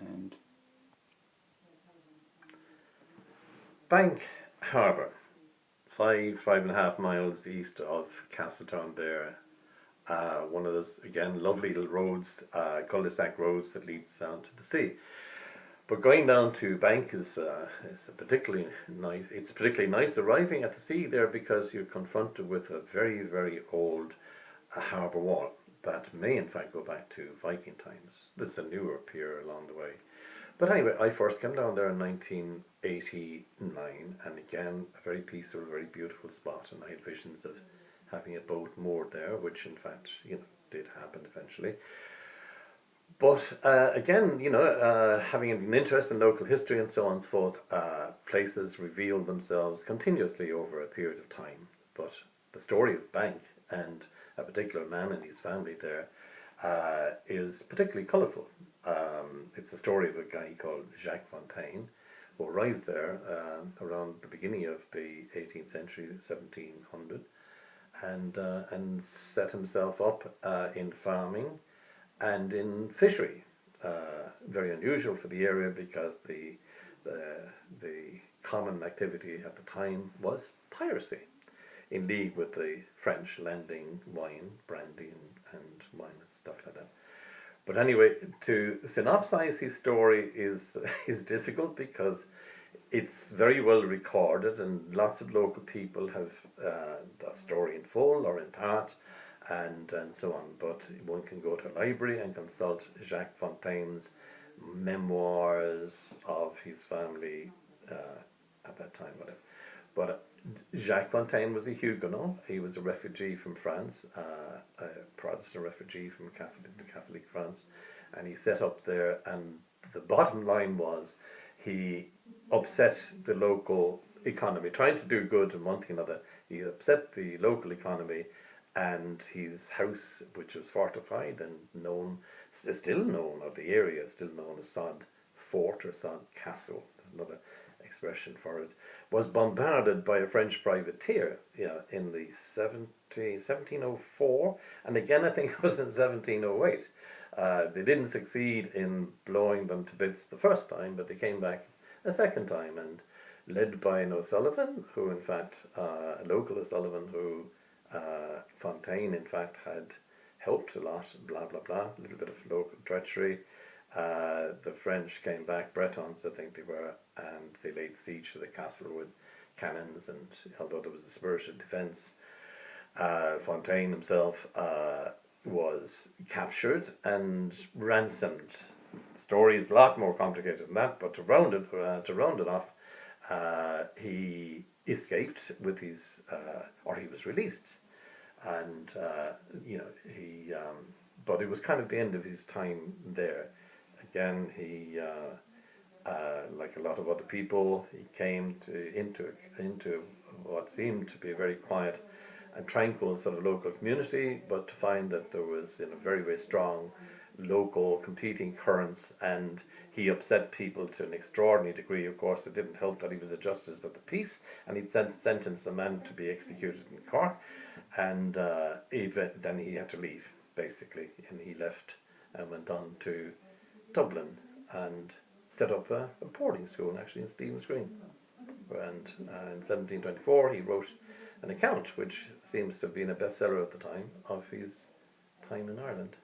And Bank Harbour, 5.5 miles east of Castletown there. One of those, again, lovely little roads, cul-de-sac roads that leads down to the sea. But going down to Bank is a particularly nice. It's particularly nice arriving at the sea there because you're confronted with a very, very old harbour wall that may in fact go back to Viking times. There's a newer pier along the way. But anyway, I first came down there in 1989, and again, a very peaceful, very beautiful spot, and I had visions of having a boat moored there, which in fact, did happen eventually. But again, having an interest in local history and so on and so forth, places reveal themselves continuously over a period of time. But the story of Bank and a particular man and his family there is particularly colourful. It's the story of a guy called Jacques Fontaine, who arrived there around the beginning of the 18th century, 1700, and set himself up in farming and in fishery. Very unusual for the area because the common activity at the time was piracy, in league with the French, lending wine, brandy, and wine and stuff like that. But anyway, to synopsize his story is difficult because it's very well recorded, and lots of local people have the story in full or in part, and so on. But one can go to a library and consult Jacques Fontaine's memoirs of his family at that time, whatever. But Jacques Fontaine was a Huguenot. He was a refugee from France, a Protestant refugee from Catholic France, and he set up there. And the bottom line was, he upset the local economy, trying to do good and one thing or another. He upset the local economy, and his house, which was fortified and still known, or the area is still known as Sod Fort or Sod Castle. There's another expression for it, was bombarded by a French privateer in the 1704, and again I think it was in 1708. They didn't succeed in blowing them to bits the first time, but they came back a second time, and led by an O'Sullivan, who in fact, a local O'Sullivan who Fontaine in fact had helped a lot, blah blah blah, a little bit of local treachery. The French came back, Bretons I think they were, and they laid siege to the castle with cannons, and although there was a spirited defence, Fontaine himself was captured and ransomed. The story is a lot more complicated than that, but to round it off, he escaped with his, or he was released, and but it was kind of the end of his time there. Again, he, like a lot of other people, he came into what seemed to be a very quiet and tranquil sort of local community, but to find that there was very, very strong local competing currents, and he upset people to an extraordinary degree. Of course, it didn't help that he was a justice of the peace, and he'd sentenced the man to be executed in Cork, and then he had to leave, basically, and he left and went on to Dublin and set up a boarding school actually in Stephen's Green. And in 1724 he wrote an account which seems to have been a bestseller at the time of his time in Ireland.